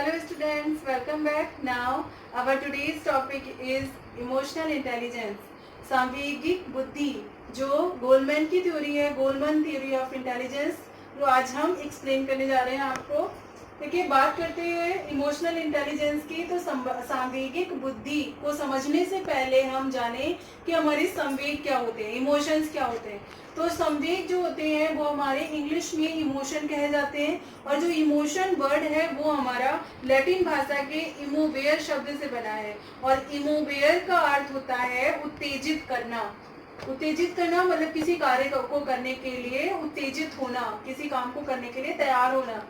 Hello students, welcome back. Now our today's topic is emotional intelligence. सांवेगिक बुद्धि जो Goleman की theory है, Goleman theory of intelligence, जो आज हम एक्सप्लेन करने जा रहे हैं आपको। देखिए, बात करते हैं इमोशनल इंटेलिजेंस की, तो सांवेगिक बुद्धि को समझने से पहले हम जाने कि हमारे संवेग क्या होते हैं, इमोशंस क्या होते हैं। तो संवेग जो होते हैं वो हमारे इंग्लिश में इमोशन कहे जाते हैं, और जो इमोशन वर्ड है वो हमारा लैटिन भाषा के इमोवेयर शब्द से बना है, और इमोवेयर का अर्थ होता है उत्तेजित करना। उत्तेजित करना मतलब किसी कार्य को करने के लिए उत्तेजित होना, किसी काम को करने के लिए तैयार होना।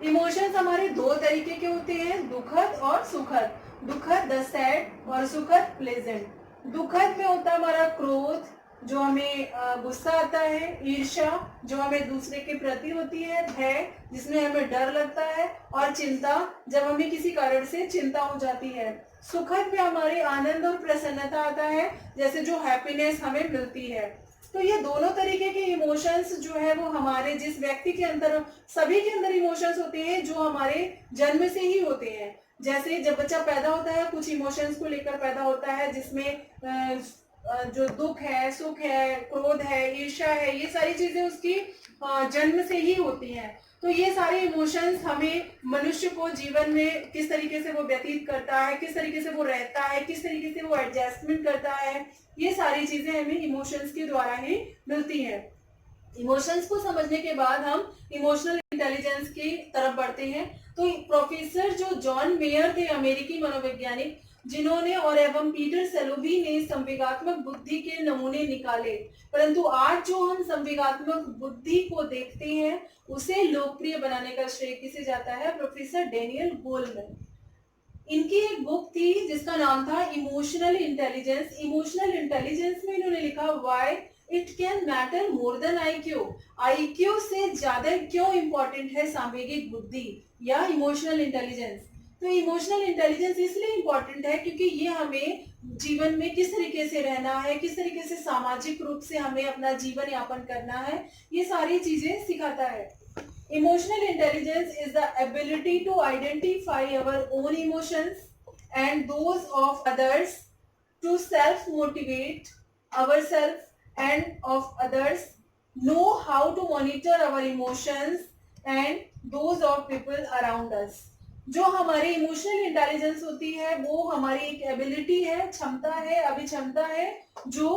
इमोशंस हमारे दो तरीके के होते हैं, दुखद और सुखद। दुखद द सैड और सुखद प्लेजेंट। दुखद में होता है हमारा क्रोध, जो हमें गुस्सा आता है, ईर्ष्या जो हमें दूसरे के प्रति होती है, भय जिसमें हमें डर लगता है, और चिंता जब हमें किसी कारण से चिंता हो जाती है। सुखद में हमारे आनंद और प्रसन्नता आता है, जैसे जो हैप्पीनेस हमें मिलती है। तो ये दोनों तरीके के इमोशंस जो है वो हमारे जिस व्यक्ति के अंदर, सभी के अंदर इमोशंस होते हैं जो हमारे जन्म से ही होते हैं। जैसे जब बच्चा पैदा होता है कुछ इमोशंस को लेकर पैदा होता है, जिसमें जो दुख है, सुख है, क्रोध है, ईर्ष्या है, ये सारी चीजें उसकी जन्म से ही होती हैं। तो ये सारे इमोशंस हमें मनुष्य को जीवन में किस तरीके से वो व्यतीत करता है, किस तरीके से वो रहता है, किस तरीके से वो एडजस्टमेंट करता है, ये सारी चीजें हमें इमोशंस के द्वारा ही मिलती है। इमोशंस को समझने के बाद हम इमोशनल इंटेलिजेंस की तरफ बढ़ते हैं। तो प्रोफेसर जो जॉन मेयर थे, अमेरिकी मनोवैज्ञानिक, जिन्होंने और एवं पीटर सेलोवी ने संवेगात्मक बुद्धि के नमूने निकाले, परंतु आज जो हम संवेगात्मक बुद्धि को देखते हैं उसे लोकप्रिय बनाने का श्रेय किसे जाता है? Professor Daniel Goleman. इनकी एक बुक थी जिसका नाम था इमोशनल इंटेलिजेंस। इमोशनल इंटेलिजेंस में इन्होंने लिखा why it can matter more than IQ. IQ से ज्यादा क्यों इंपॉर्टेंट है सांवेगिक बुद्धि या इमोशनल इंटेलिजेंस। तो इमोशनल इंटेलिजेंस इसलिए इंपॉर्टेंट है क्योंकि ये हमें जीवन में किस तरीके से रहना है, किस तरीके से सामाजिक रूप से हमें अपना जीवन यापन करना है, ये सारी चीजें सिखाता है। Emotional intelligence is the ability to identify our own emotions and those of others, to self-motivate ourselves and of others, know how to monitor our emotions and those of people around us. जो हमारी emotional intelligence होती है वो हमारी एक ability है, क्षमता है, अभिक्षमता है, जो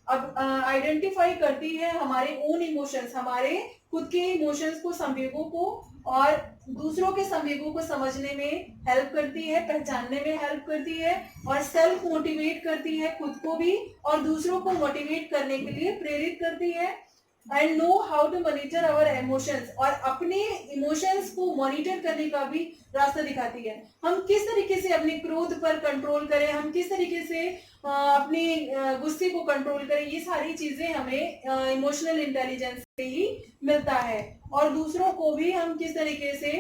अब आइडेंटिफाई करती है हमारे ओन इमोशंस, हमारे खुद के इमोशंस को, संवेगों को, और दूसरों के संवेगों को समझने में हेल्प करती है, पहचानने में हेल्प करती है, और सेल्फ मोटिवेट करती है, खुद को भी और दूसरों को मोटिवेट करने के लिए प्रेरित करती है। And know how to monitor our emotions, और अपने इमोशंस को मॉनिटर करने का भी रास्ता दिखाती है। हम किस तरीके से अपने क्रोध पर कंट्रोल करें, हम किस तरीके से अपने गुस्से को कंट्रोल करें, ये सारी चीजें हमें इमोशनल इंटेलिजेंस से ही मिलता है। और दूसरों को भी हम किस तरीके से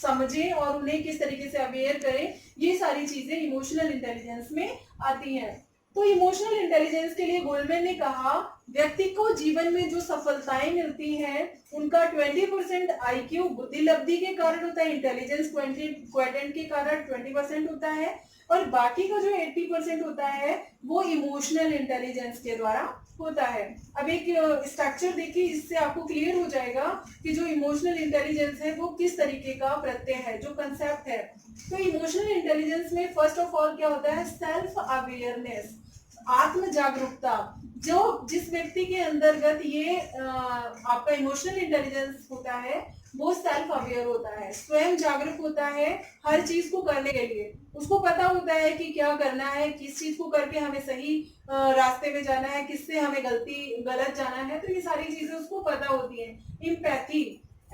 समझें और उन्हें किस तरीके से अवेयर करें, ये सारी चीजें इमोशनल इंटेलिजेंस में आती हैं। तो इमोशनल इंटेलिजेंस के लिए गोलमैन ने कहा, व्यक्ति को जीवन में जो सफलताएं मिलती हैं उनका 20% आईक्यू बुद्धि लब्धि के कारण होता है, इंटेलिजेंस क्वाड्रेंट के कारण 20% होता है, और बाकी का जो 80% होता है वो इमोशनल इंटेलिजेंस के द्वारा होता है। अब एक स्ट्रक्चर देखिए, इससे आपको क्लियर हो जाएगा कि जो इमोशनल इंटेलिजेंस है वो किस तरीके का प्रत्यय है, जो कंसेप्ट है। तो इमोशनल इंटेलिजेंस में फर्स्ट ऑफ ऑल क्या होता है? सेल्फ अवेयरनेस, आत्म जागरूकता। जो जिस व्यक्ति के अंतर्गत ये आपका इमोशनल इंटेलिजेंस होता है वो सेल्फ अवेयर होता है, स्वयं जागरूक होता है हर चीज को करने के लिए। उसको पता होता है कि क्या करना है, किस चीज को करके हमें सही रास्ते में जाना है, किससे हमें गलत जाना है, तो ये सारी चीजें उसको पता होती है। इम्पैथी,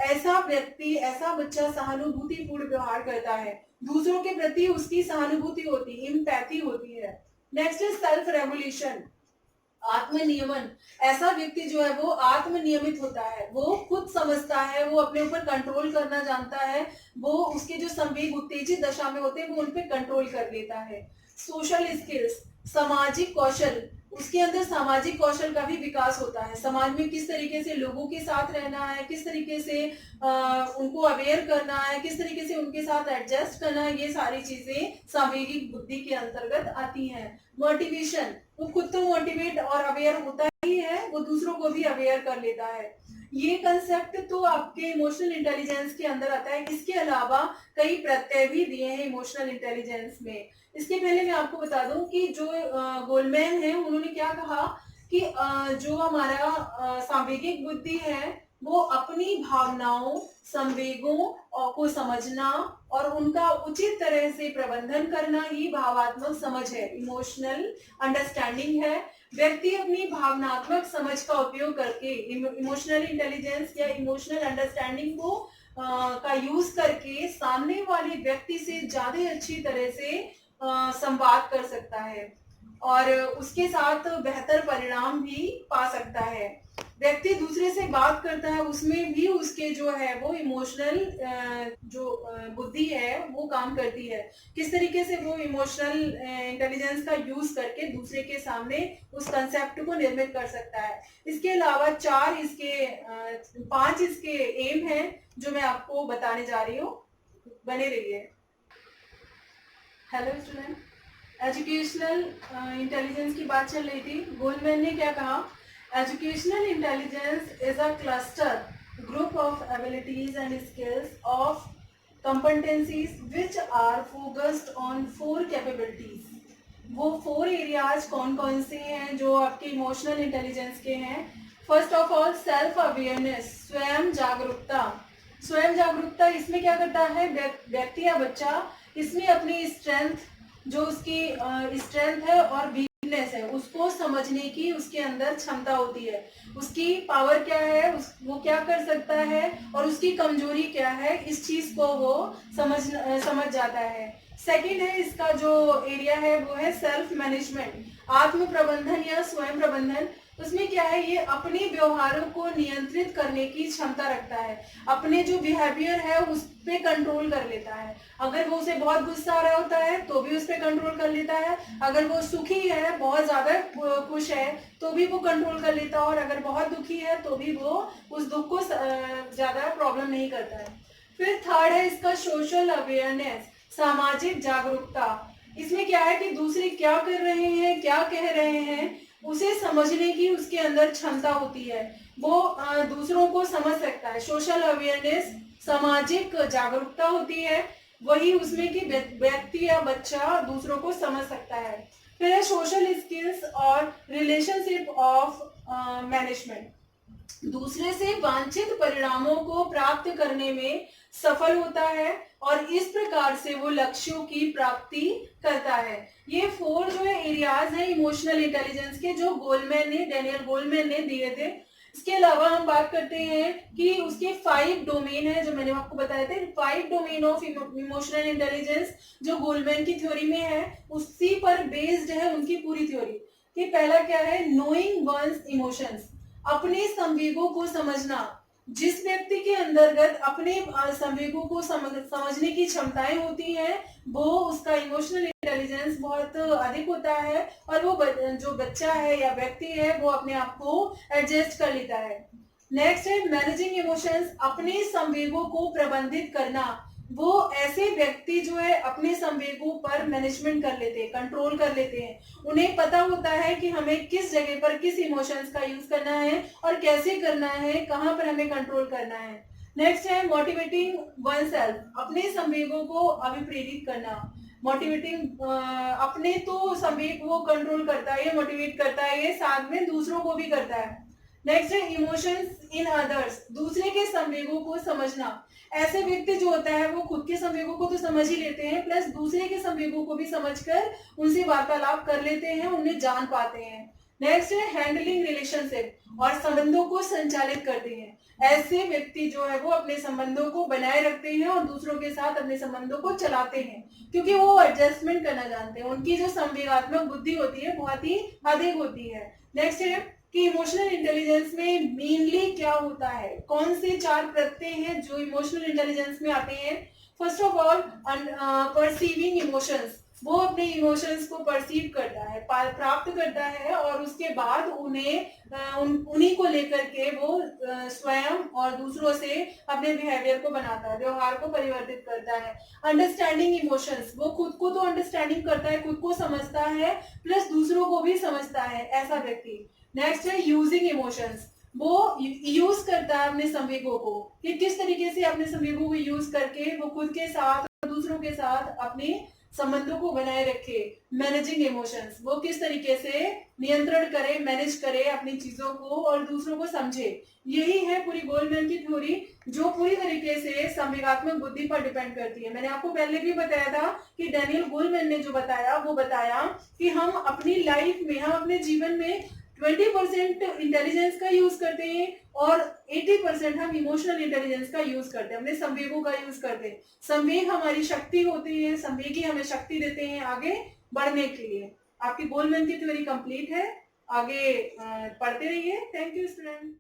ऐसा व्यक्ति, ऐसा बच्चा सहानुभूतिपूर्ण व्यवहार करता है, दूसरों के प्रति उसकी सहानुभूति होती है, इम्पैथी होती है। नेक्स्ट इज सेल्फ रेगुलेशन, आत्मनियमन। ऐसा व्यक्ति जो है वो आत्मनियमित होता है, वो खुद समझता है, वो अपने ऊपर कंट्रोल करना जानता है, वो उसके जो संवेग उत्तेजित दशा में होते हैं वो उन पे कंट्रोल कर लेता है। सोशल स्किल्स, सामाजिक कौशल, उसके अंदर सामाजिक कौशल का भी विकास होता है। समाज में किस तरीके से लोगों के साथ रहना है, किस तरीके से उनको अवेयर करना है, किस तरीके से उनके साथ एडजस्ट करना है, ये सारी चीजें सांवेगिक बुद्धि के अंतर्गत आती हैं। मोटिवेशन, वो खुद तो मोटिवेट और अवेयर होता ही है, वो दूसरों को भी अवेयर कर लेता है। ये कंसेप्ट तो आपके इमोशनल इंटेलिजेंस के अंदर आता है। इसके अलावा कई प्रत्यय भी दिए हैं इमोशनल इंटेलिजेंस में। इसके पहले मैं आपको बता दूं कि जो गोलमैन है, उन्होंने क्या कहा कि जो हमारा सांवेगिक बुद्धि है, वो अपनी भावनाओं, संवेगों को समझना और उनका उचित तरह से प्रबंधन करना ही भावात्मक समझ है, इमोशनल अंडरस्टैंडिंग है। व्यक्ति अपनी भावनात्मक समझ का उपयोग करके इमोशनल इंटेलिजेंस या इमोशनल अंडरस्टैंडिंग को का यूज करके सामने वाले व्यक्ति से ज्यादा अच्छी तरह से संवाद कर सकता है और उसके साथ बेहतर परिणाम भी पा सकता है। व्यक्ति दूसरे से बात करता है, उसमें भी उसके जो है वो इमोशनल जो बुद्धि है वो काम करती है। किस तरीके से वो इमोशनल इंटेलिजेंस का यूज करके दूसरे के सामने उस कंसेप्ट को निर्मित कर सकता है। इसके अलावा 5 इसके एम हैं जो मैं आपको बताने जा रही हूँ। बने रहिए। हेलो स्टूडेंट, एजुकेशनल इंटेलिजेंस की बात चल रही थी। गोलमैन ने क्या कहा? Educational intelligence is a cluster group of abilities and skills of competencies which are focused on 4 capabilities। वो 4 एरियाज कौन कौन से हैं जो आपके इमोशनल इंटेलिजेंस के हैं? First of all self awareness, स्वयं जागरूकता। स्वयं जागरूकता इसमें क्या करता है? व्यक्ति या बच्चा इसमें अपनी स्ट्रेंथ, जो उसकी स्ट्रेंथ है और वीकनेस है, उसको समझने की उसके अंदर क्षमता होती है। उसकी पावर क्या है, वो क्या कर सकता है और उसकी कमजोरी क्या है, इस चीज को वो समझ जाता है। सेकंड है इसका जो एरिया है वो है सेल्फ मैनेजमेंट, आत्म प्रबंधन या स्वयं प्रबंधन। उसमें क्या है, ये अपने व्यवहारों को नियंत्रित करने की क्षमता रखता है। अपने जो बिहेवियर है उस पे कंट्रोल कर लेता है। अगर वो उसे बहुत गुस्सा आ रहा होता है तो भी उस पे कंट्रोल कर लेता है। अगर वो सुखी है, बहुत ज्यादा खुश है, तो भी वो कंट्रोल कर लेता है। और अगर बहुत दुखी है तो भी वो उस दुख को ज्यादा प्रॉब्लम नहीं करता है। फिर थर्ड है इसका सोशल अवेयरनेस, सामाजिक जागरूकता। इसमें क्या है कि दूसरे क्या कर रहे हैं, क्या कह रहे हैं, उसे समझने की उसके अंदर क्षमता होती है। वो दूसरों को समझ सकता है। सोशल अवेयरनेस, सामाजिक जागरूकता होती है, वही उसमें कि व्यक्ति या बच्चा दूसरों को समझ सकता है। फिर है सोशल स्किल्स और रिलेशनशिप ऑफ मैनेजमेंट, दूसरे से वांछित परिणामों को प्राप्त करने में सफल होता है और इस प्रकार से वो लक्ष्यों की प्राप्ति करता है। ये 4 जो है एरियाज हैं इमोशनल इंटेलिजेंस के, जो डेनियल गोलमैन ने दिए थे। इसके अलावा हम बात करते हैं कि उसके 5 डोमेन है जो मैंने आपको बताए थे। 5 डोमेन ऑफ इमोशनल इंटेलिजेंस जो गोलमैन की थ्योरी में है, उसी पर बेस्ड है उनकी पूरी थ्योरी। कि पहला क्या है? नोइंग वंस इमोशंस, अपने संवेगों को समझना। जिस व्यक्ति के अंतर्गत अपने संवेगों को समझने की क्षमताएं होती हैं, वो उसका इमोशनल इंटेलिजेंस बहुत अधिक होता है और वो जो बच्चा है या व्यक्ति है वो अपने आप को एडजस्ट कर लेता है। नेक्स्ट है मैनेजिंग इमोशंस, अपने संवेगों को प्रबंधित करना। वो ऐसे व्यक्ति जो है अपने संवेगों पर मैनेजमेंट कर लेते हैं, कंट्रोल कर लेते हैं। उन्हें पता होता है कि हमें किस जगह पर किस इमोशंस का यूज करना है और कैसे करना है, कहाँ पर हमें कंट्रोल करना है। नेक्स्ट है मोटिवेटिंग वन सेल्फ, अपने संवेगों को अभिप्रेरित करना। मोटिवेटिंग अपने तो संवेग वो कंट्रोल करता है, मोटिवेट करता है, ये साथ में दूसरों को भी करता है। नेक्स्ट है इमोशंस इन अदर्स, दूसरे के संवेगों को समझना। ऐसे व्यक्ति जो होता है वो खुद के संवेगों को तो समझ ही लेते हैं, प्लस दूसरे के संवेगों को भी समझकर उनसे वार्तालाप कर लेते हैं, उन्हें जान पाते हैं। नेक्स्ट है हैंडलिंग रिलेशनशिप, और संबंधों को संचालित करते हैं। ऐसे व्यक्ति जो है वो अपने संबंधों को बनाए रखते हैं और दूसरों के साथ अपने संबंधों को चलाते हैं, क्योंकि वो एडजस्टमेंट करना जानते हैं। उनकी जो संवेगात्मक बुद्धि होती है बहुत ही अधिक होती है। नेक्स्ट है कि इमोशनल इंटेलिजेंस में मेनली क्या होता है, कौन से 4 प्रत्यय हैं जो इमोशनल इंटेलिजेंस में आते हैं। First of all perceiving emotions, वो अपने इमोशंस को परसीव करता है, प्राप्त करता है, और उसके बाद उन्हीं को लेकर के वो स्वयं और दूसरों से अपने बिहेवियर को बनाता है, व्यवहार को परिवर्तित करता है। अंडरस्टैंडिंग इमोशंस, वो खुद को तो अंडरस्टैंडिंग करता है, खुद को समझता है, प्लस दूसरों को भी समझता है, ऐसा व्यक्ति। नेक्स्ट है यूजिंग इमोशंस, वो यूज करता है अपने संवेगों को, कि किस तरीके से अपने संवेगों को यूज करके वो खुद के साथ और दूसरों के साथ अपने संबंधों को बनाए रखे। मैनेजिंग इमोशंस, वो किस तरीके से नियंत्रण करे, मैनेज करे अपनी चीजों को और दूसरों को समझे। यही है पूरी गोलमैन की थ्योरी, जो पूरी तरीके से संवेगात्मक बुद्धि पर डिपेंड करती है। मैंने आपको पहले भी बताया था कि डैनियल गोलमैन ने जो बताया वो बताया कि हम अपनी लाइफ में, हम अपने जीवन में 20% इंटेलिजेंस का यूज करते हैं और 80% हम इमोशनल इंटेलिजेंस का यूज करते हैं, अपने संवेगों का यूज करते हैं। संवेग हमारी शक्ति होती है, संवेग ही हमें शक्ति देते हैं आगे बढ़ने के लिए। आपकी गोलमैन की थ्योरी कंप्लीट है, आगे पढ़ते रहिए। Thank you student.